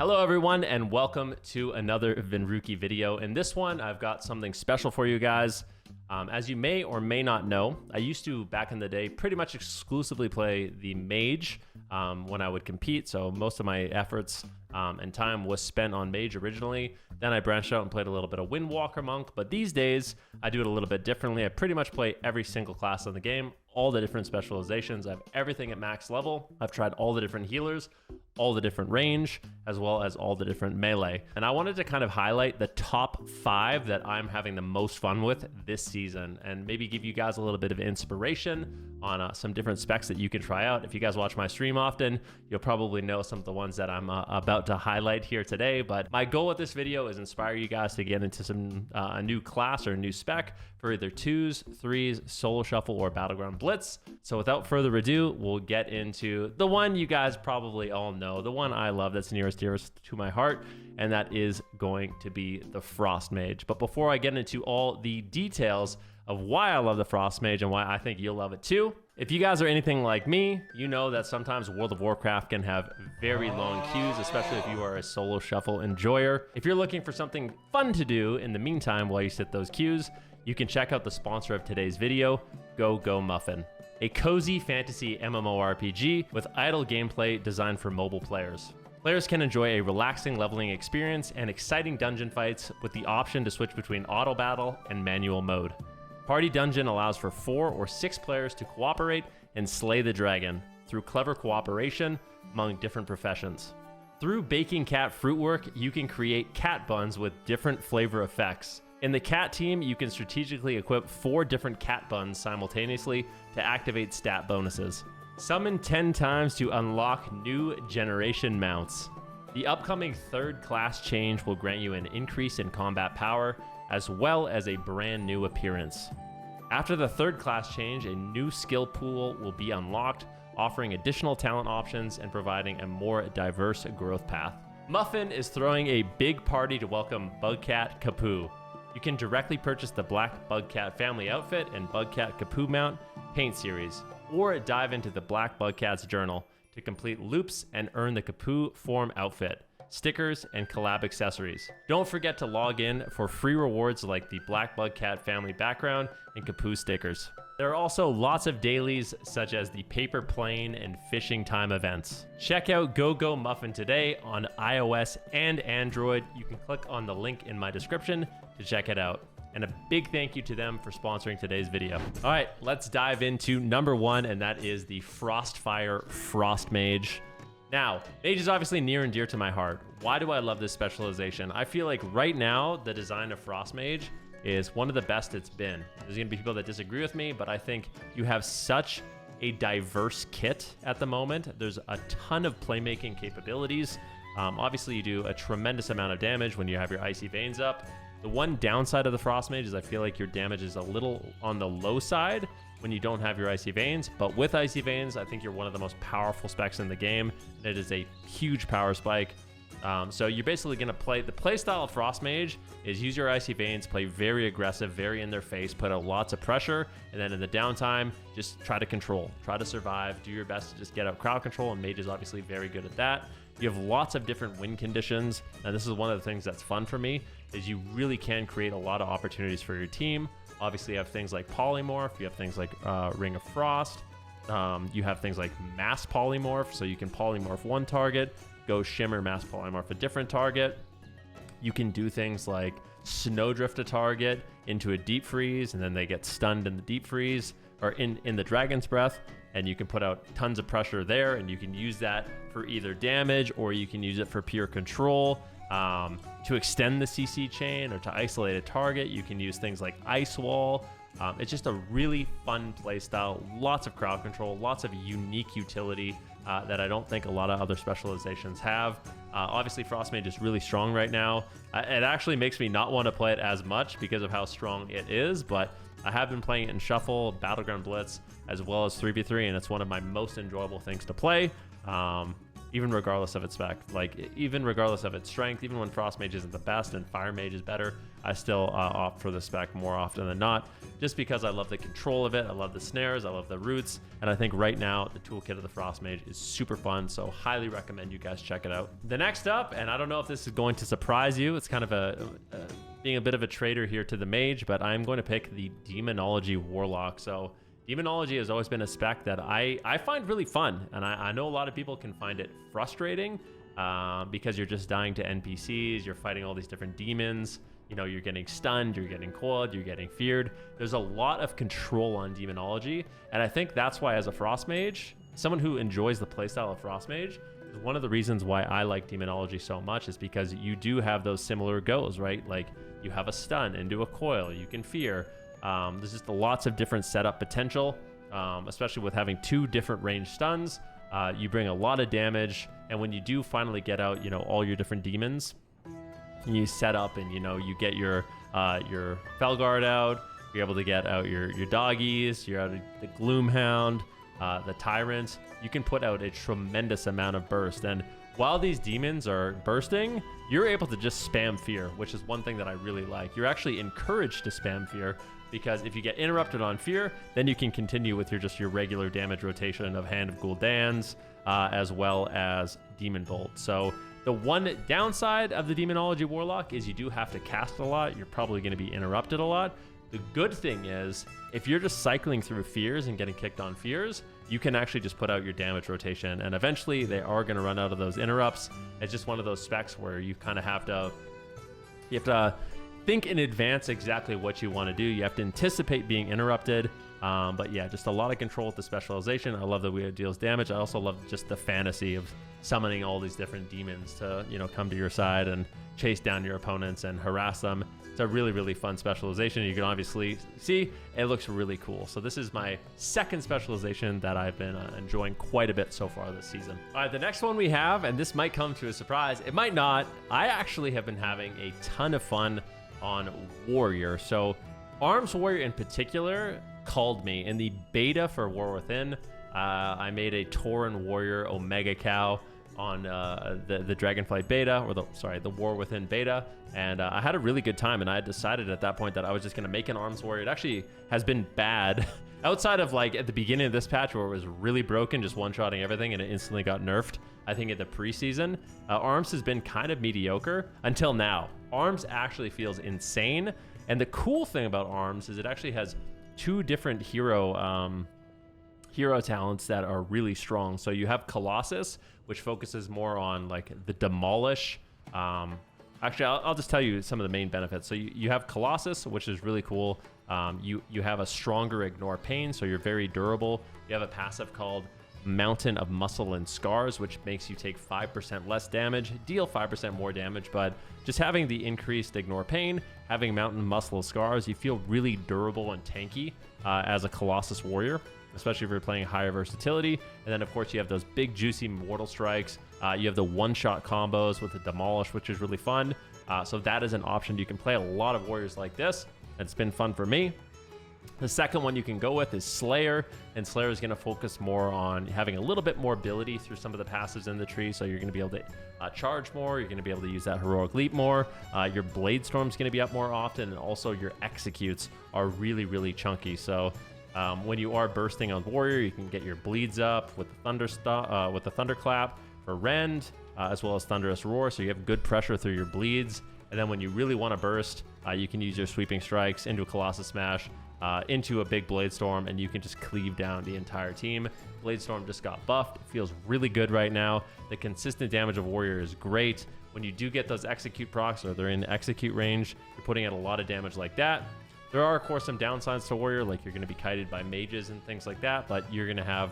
Hello everyone and welcome to another Venruki video. In this one, I've got something special for you guys. As you may or may not know, I used to, back in the day, pretty much exclusively play the mage when I would compete. So most of my efforts and time was spent on mage originally. Then I branched out and played a little bit of Windwalker Monk. But these days, I do it a little bit differently. I pretty much play every single class in the game, all the different specializations. I have everything at max level. I've tried all the different healers, all the different range, as well as all the different melee. And I wanted to kind of highlight the top 5 that I'm having the most fun with this season and maybe give you guys a little bit of inspiration on some different specs that you can try out. If you guys watch my stream often, you'll probably know some of the ones that I'm about to highlight here today. But my goal with this video is inspire you guys to get into some a new class or a new spec for either 2s, 3s, solo shuffle, or battleground blitz. So without further ado, we'll get into the one you guys probably all know, the one I love that's nearest dearest to my heart, and that is going to be the Frost Mage. But before I get into all the details of why I love the Frost Mage and why I think you'll love it too, if you guys are anything like me, you know that sometimes World of Warcraft can have very long queues, especially if you are a solo shuffle enjoyer. If you're looking for something fun to do in the meantime while you sit those queues, you can check out the sponsor of today's video, Go Muffin, a cozy fantasy MMORPG with idle gameplay designed for mobile players. Players can enjoy a relaxing leveling experience and exciting dungeon fights with the option to switch between auto battle and manual mode. Party Dungeon allows for 4 or 6 players to cooperate and slay the dragon through clever cooperation among different professions. Through baking cat fruit work, you can create cat buns with different flavor effects. In the cat team, you can strategically equip 4 different cat buns simultaneously to activate stat bonuses. Summon 10 times to unlock new generation mounts. The upcoming 3rd class change will grant you an increase in combat power, as well as a brand new appearance. After the 3rd class change, a new skill pool will be unlocked, offering additional talent options and providing a more diverse growth path. Muffin is throwing a big party to welcome Bugcat Kapoo. You can directly purchase the Black Bugcat family outfit and Bugcat Kapoo mount paint series, or dive into the Black Bugcat's journal to complete loops and earn the Kapoo form outfit, stickers, and collab accessories. Don't forget to log in for free rewards like the Black Bugcat family background and Kapoo stickers. There are also lots of dailies such as the paper plane and fishing time events. Check out Go Muffin today on iOS and Android. You can click on the link in my description to check it out. And a big thank you to them for sponsoring today's video. All right, let's dive into number 1, and that is the Frostfire Frost Mage. Now, mage is obviously near and dear to my heart. Why do I love this specialization? I feel like right now, the design of Frost Mage is one of the best it's been. There's gonna be people that disagree with me, but I think you have such a diverse kit at the moment. There's a ton of playmaking capabilities. Obviously, you do a tremendous amount of damage when you have your Icy Veins up. The one downside of the Frost Mage is I feel like your damage is a little on the low side when you don't have your Icy Veins, but with Icy Veins, I think you're one of the most powerful specs in the game. It is a huge power spike. So you're basically going to play, the play style of Frost Mage is use your Icy Veins, play very aggressive, very in their face, put out lots of pressure, and then in the downtime, just try to control, try to survive, do your best to just get out crowd control, and Mage is obviously very good at that. You have lots of different win conditions, and this is one of the things that's fun for me, is you really can create a lot of opportunities for your team. Obviously, you have things like Polymorph, you have things like Ring of Frost, you have things like Mass Polymorph, so you can Polymorph one target, go Shimmer, Mass Polymorph a different target. You can do things like Snowdrift a target into a Deep Freeze, and then they get stunned in the Deep Freeze, or in the Dragon's Breath, and you can put out tons of pressure there, and you can use that for either damage, or you can use it for pure control. To extend the CC chain or to isolate a target, you can use things like Ice Wall. It's just a really fun play style, lots of crowd control, lots of unique utility that I don't think a lot of other specializations have. Obviously, Frost Mage is really strong right now. It actually makes me not want to play it as much because of how strong it is, but I have been playing it in Shuffle, Battleground Blitz, as well as 3v3, and it's one of my most enjoyable things to play. even regardless of its spec. Like, even regardless of its strength, even when Frost Mage isn't the best and Fire Mage is better, I still opt for the spec more often than not, just because I love the control of it, I love the snares, I love the roots, and I think right now the toolkit of the Frost Mage is super fun, so highly recommend you guys check it out. The next up, and I don't know if this is going to surprise you, it's kind of being a bit of a traitor here to the Mage, but I'm going to pick the Demonology Warlock. So Demonology has always been a spec that I find really fun, and I know a lot of people can find it frustrating because you're just dying to NPCs, you're fighting all these different demons, you know, you're getting stunned, you're getting coiled, you're getting feared. There's a lot of control on Demonology, and I think that's why as a Frost Mage, someone who enjoys the playstyle of Frost Mage, one of the reasons why I like Demonology so much is because you do have those similar goes, right? Like, you have a stun into a coil, you can fear. There's just lots of different setup potential, especially with having 2 different range stuns. You bring a lot of damage, and when you do finally get out, you know, all your different demons, you set up and, you know, you get your Felguard out, you're able to get out your doggies, you're out of the Gloomhound, the Tyrant. You can put out a tremendous amount of burst, and while these demons are bursting, you're able to just spam fear, which is one thing that I really like. You're actually encouraged to spam fear, because if you get interrupted on fear, then you can continue with your regular damage rotation of Hand of Gul'dans, as well as Demon Bolt. So the one downside of the Demonology Warlock is you do have to cast a lot. You're probably going to be interrupted a lot. The good thing is, if you're just cycling through fears and getting kicked on fears, you can actually just put out your damage rotation, and eventually they are going to run out of those interrupts. It's just one of those specs where you kind of have to think in advance exactly what you want to do. You have to anticipate being interrupted. But yeah, just a lot of control with the specialization. I love that it deals damage. I also love just the fantasy of summoning all these different demons to, you know, come to your side and chase down your opponents and harass them. It's a really, really fun specialization. You can obviously see it looks really cool. So this is my second specialization that I've been enjoying quite a bit so far this season. All right, the next one we have, and this might come to a surprise, it might not. I actually have been having a ton of fun on Warrior. So Arms Warrior in particular called me in the beta for War Within. I made a Tauren Warrior Omega Cow on the Dragonflight beta, or the War Within beta, and I had a really good time, and I had decided at that point that I was just going to make an Arms Warrior. It actually has been bad outside of like at the beginning of this patch where it was really broken, just one-shotting everything, and it instantly got nerfed. I think in the preseason, Arms has been kind of mediocre until now. Arms actually feels insane, and the cool thing about Arms is it actually has 2 different hero talents that are really strong. So you have Colossus, which focuses more on like the demolish. Actually, I'll just tell you some of the main benefits. So you have Colossus, which is really cool. You have a stronger ignore pain, so you're very durable. You have a passive called Mountain of Muscle and Scars, which makes you take 5% less damage, deal 5% more damage, but just having the increased ignore pain, having Mountain Muscle Scars, you feel really durable and tanky as a Colossus Warrior, especially if you're playing higher versatility. And then of course you have those big juicy Mortal Strikes. You have the one-shot combos with the Demolish, which is really fun. So that is an option. You can play a lot of warriors like this. It's been fun for me. The second one you can go with is Slayer, and Slayer is going to focus more on having a little bit more ability through some of the passives in the tree, so you're going to be able to charge more, you're going to be able to use that Heroic Leap more, your Blade Storm is going to be up more often, and also your executes are really, really chunky. So when you are bursting on Warrior, you can get your bleeds up with the Thunderclap for Rend, as well as Thunderous Roar, so you have good pressure through your bleeds. And then when you really want to burst, you can use your Sweeping Strikes into a Colossus Smash, into a big Blade Storm, and you can just cleave down the entire team. Blade Storm just got buffed. It feels really good right now. The consistent damage of Warrior is great. When you do get those execute procs, or they're in execute range, you're putting out a lot of damage like that. There are, of course, some downsides to Warrior, like you're going to be kited by mages and things like that, but you're going to have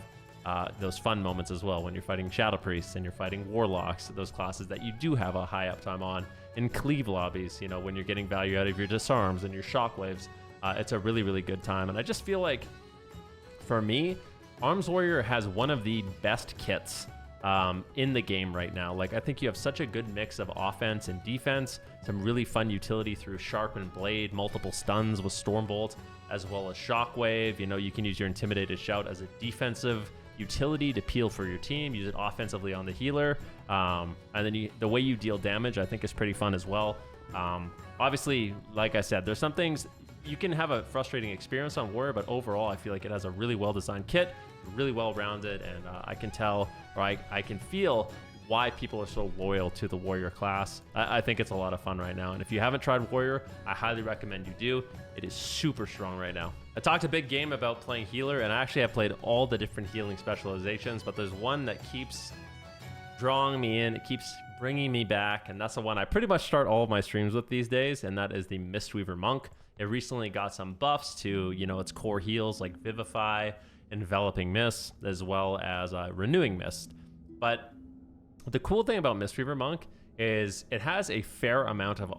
those fun moments as well when you're fighting Shadow Priests and you're fighting Warlocks, those classes that you do have a high uptime on. In cleave lobbies, you know, when you're getting value out of your disarms and your shockwaves, it's a really, really good time. And I just feel like, for me, Arms Warrior has one of the best kits in the game right now. Like, I think you have such a good mix of offense and defense, some really fun utility through Sharpened Blade, multiple stuns with Stormbolt, as well as Shockwave. You know, you can use your Intimidated Shout as a defensive utility to peel for your team, use it offensively on the healer, and then the way you deal damage I think is pretty fun as well. Obviously, like I said, there's some things you can have a frustrating experience on Warrior, but overall I feel like it has a really well designed kit, really well rounded, and I can tell, or I can feel why people are so loyal to the Warrior class. I think it's a lot of fun right now, and if you haven't tried Warrior, I highly recommend you do. It is super strong right now. I talked a big game about playing healer, and I actually have played all the different healing specializations, but there's one that keeps drawing me in. It keeps bringing me back, and that's the one I pretty much start all of my streams with these days, and that is the Mistweaver Monk. It recently got some buffs to, its core heals like Vivify, Enveloping Mist, as well as Renewing Mist. But the cool thing about Mistweaver Monk is it has a fair amount of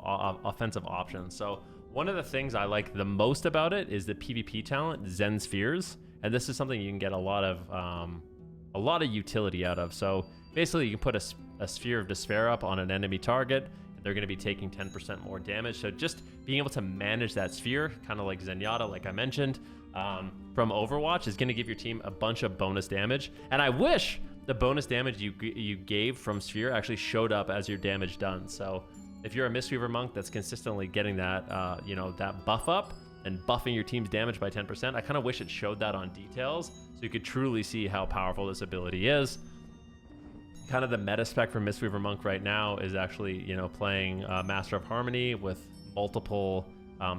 offensive options. So one of the things I like the most about it is the PvP talent, Zen Spheres, and this is something you can get a lot of utility out of. So basically, you can put a Sphere of Despair up on an enemy target, and they're going to be taking 10% more damage. So just being able to manage that sphere, kind of like Zenyatta, like I mentioned, from Overwatch, is going to give your team a bunch of bonus damage. And I wish the bonus damage you gave from Sphere actually showed up as your damage done. So if you're a Mistweaver Monk that's consistently getting that, that buff up and buffing your team's damage by 10%, I kind of wish it showed that on details so you could truly see how powerful this ability is. Kind of the meta spec for Mistweaver Monk right now is actually, playing Master of Harmony with multiple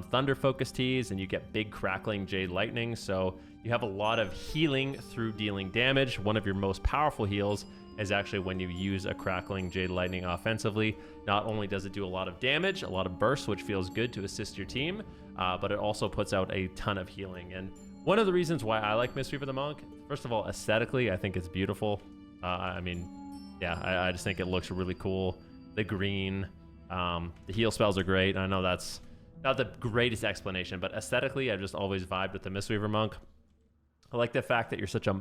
Thunder Focus Ts, and you get big crackling Jade Lightning. So you have a lot of healing through dealing damage. One of your most powerful heals is actually when you use a crackling Jade Lightning offensively. Not only does it do a lot of damage, a lot of bursts, which feels good to assist your team, but it also puts out a ton of healing. And one of the reasons why I like Mistweaver the Monk, first of all, aesthetically, I think it's beautiful. I just think it looks really cool. The green, the heal spells are great. I know that's not the greatest explanation, but aesthetically, I've just always vibed with the Mistweaver Monk. I like the fact that you're such a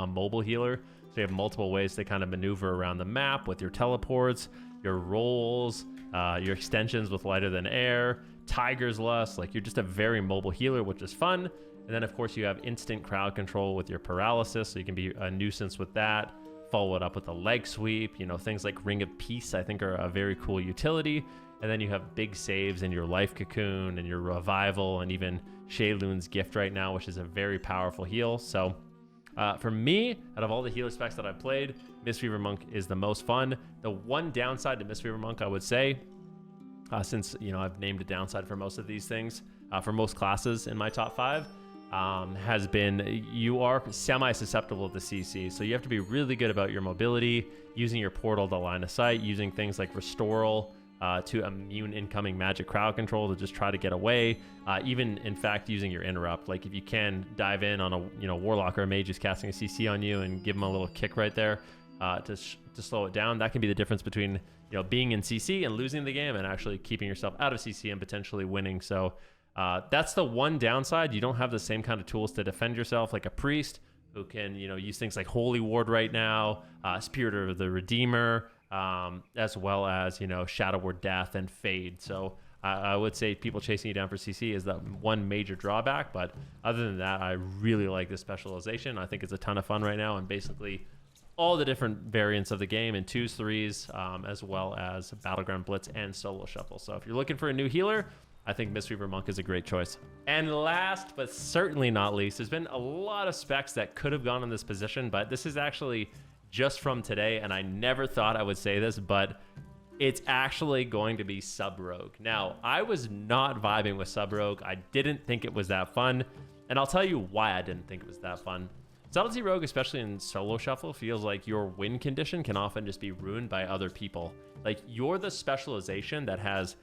mobile healer, so you have multiple ways to kind of maneuver around the map with your teleports, your rolls, your extensions with Lighter Than Air, Tiger's Lust. Like, you're just a very mobile healer, which is fun. And then, of course, you have instant crowd control with your paralysis, so you can be a nuisance with that. Follow it up with a leg sweep. Things like Ring of Peace, I think, are a very cool utility. And then you have big saves in your Life Cocoon and your Revival, and even Shaylun's Gift right now, which is a very powerful heal. So for me, out of all the healer specs that I've played, Mistweaver Monk is the most fun. The one downside to Mistweaver Monk, I would say, since I've named a downside for most of these things, for most classes in my top 5, has been you are semi-susceptible to CC. So you have to be really good about your mobility, using your portal to line of sight, using things like Restoral to immune incoming magic crowd control to just try to get away. Even, in fact, using your Interrupt. Like, if you can dive in on a Warlock or a Mage who's casting a CC on you and give them a little kick right there to slow it down, that can be the difference between being in CC and losing the game and actually keeping yourself out of CC and potentially winning. So that's the one downside. You don't have the same kind of tools to defend yourself like a Priest, who can use things like Holy Ward right now, Spirit of the Redeemer, as well as Shadow Ward Death and Fade. So I would say people chasing you down for CC is the one major drawback, but other than that, I really like this specialization. I think it's a ton of fun right now, and basically all the different variants of the game in 2s, 3s, as well as Battleground Blitz and Solo Shuffle. So if you're looking for a new healer, I think Mistweaver Monk is a great choice. And last, but certainly not least, there's been a lot of specs that could have gone in this position, but this is actually just from today, and I never thought I would say this, but it's actually going to be Sub Rogue. Now, I was not vibing with Sub Rogue. I didn't think it was that fun, and I'll tell you why I didn't think it was that fun. Subtlety Rogue, especially in Solo Shuffle, feels like your win condition can often just be ruined by other people. Like, you're the specialization that has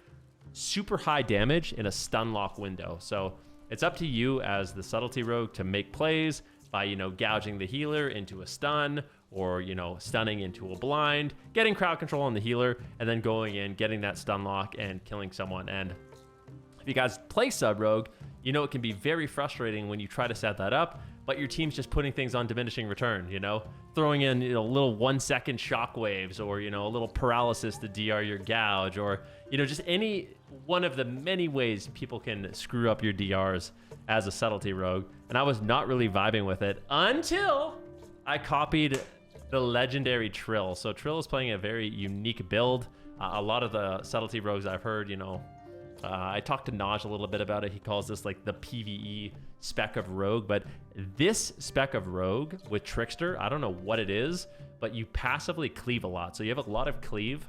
super high damage in a stun lock window. So it's up to you as the Subtlety Rogue to make plays by, gouging the healer into a stun, or, stunning into a blind, getting crowd control on the healer, and then going in, getting that stun lock and killing someone. And if you guys play Sub Rogue, it can be very frustrating when you try to set that up, but your team's just putting things on diminishing return, throwing in little 1-second shockwaves, or, a little paralysis to DR your gouge, or, just any one of the many ways people can screw up your DRs as a Subtlety Rogue. And I was not really vibing with it until I copied the legendary Trill. So Trill is playing a very unique build. A lot of the subtlety rogues I've heard, you know, I talked to Naj a little bit about it. He calls this like the PvE spec of rogue, but this spec of rogue with Trickster, I don't know what it is, but you passively cleave a lot. So you have a lot of cleave.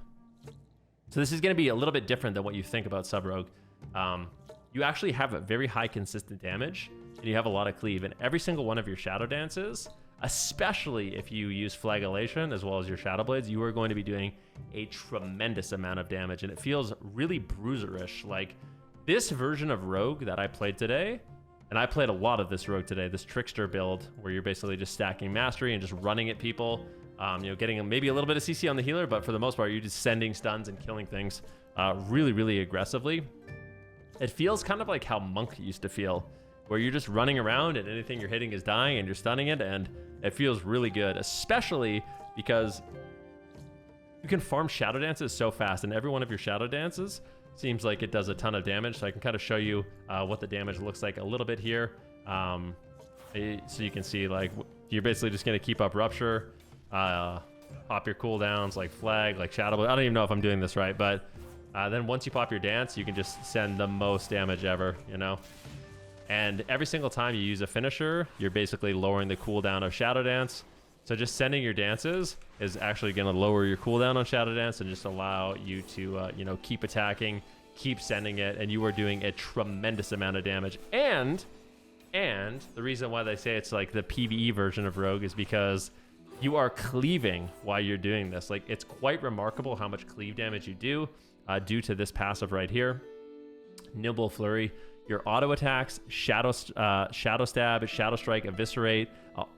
So this is going to be a little bit different than what you think about sub rogue. You actually have a very high consistent damage, and you have a lot of cleave, and every single one of your shadow dances, especially if you use flagellation as well as your shadow blades, you are going to be doing a tremendous amount of damage, and it feels really bruiserish. Like this version of rogue that I played today, and I played a lot of this rogue today, this Trickster build where you're basically just stacking mastery and just running at people, you know, getting maybe a little bit of CC on the healer, but for the most part you're just sending stuns and killing things really, really aggressively. It feels kind of like how Monk used to feel, where you're just running around and anything you're hitting is dying and you're stunning it, and it feels really good, especially because you can farm shadow dances so fast, and every one of your shadow dances seems like it does a ton of damage. So I can kind of show you what the damage looks like a little bit here. So you can see like you're basically just going to keep up Rupture, pop your cooldowns like Flag, like Shadow Blade. I don't even know if I'm doing this right, but then once you pop your dance, you can just send the most damage ever, you know? And every single time you use a finisher, you're basically lowering the cooldown of Shadow Dance. So just sending your dances is actually going to lower your cooldown on Shadow Dance and just allow you to, you know, keep attacking, keep sending it, and you are doing a tremendous amount of damage. And the reason why they say it's like the PvE version of Rogue is because you are cleaving while you're doing this. Like, it's quite remarkable how much cleave damage you do due to this passive right here. Nimble Flurry. Your auto attacks, Shadow Stab, Shadow Strike, Eviscerate,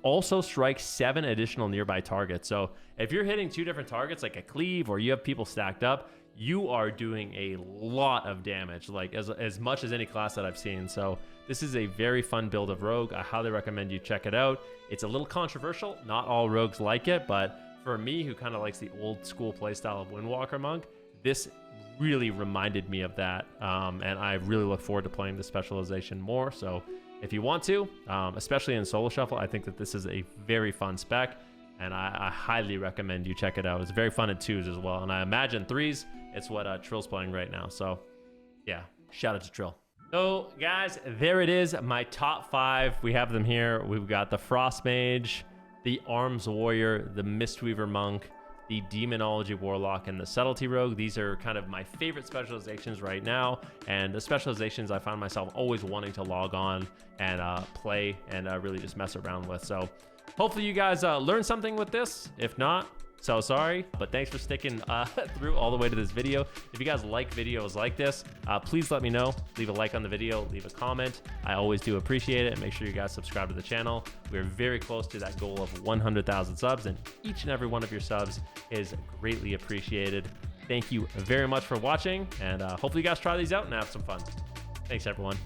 also strike 7 additional nearby targets. So if you're hitting 2 different targets like a cleave or you have people stacked up, you are doing a lot of damage, like as much as any class that I've seen. So this is a very fun build of Rogue. I highly recommend you check it out. It's a little controversial. Not all rogues like it, but for me, who kind of likes the old school playstyle of Windwalker Monk, this really reminded me of that, and I really look forward to playing the specialization more. So if you want to, especially in solo shuffle, I think that this is a very fun spec, and I highly recommend you check it out. It's very fun at 2s as well, and I imagine 3s, it's what Trill's playing right now. So yeah, shout out to Trill. So guys, there it is, my top 5. We have them here. We've got the Frost Mage, the Arms Warrior, the Mistweaver Monk, the Demonology Warlock, and the Subtlety Rogue. These are kind of my favorite specializations right now, and the specializations I find myself always wanting to log on and play and really just mess around with. So hopefully you guys learned something with this. If not, so sorry, but thanks for sticking through all the way to this video. If you guys like videos like this, please let me know. Leave a like on the video, leave a comment. I always do appreciate it, and make sure you guys subscribe to the channel. We're very close to that goal of 100,000 subs, and each and every one of your subs is greatly appreciated. Thank you very much for watching, and hopefully you guys try these out and have some fun. Thanks, everyone.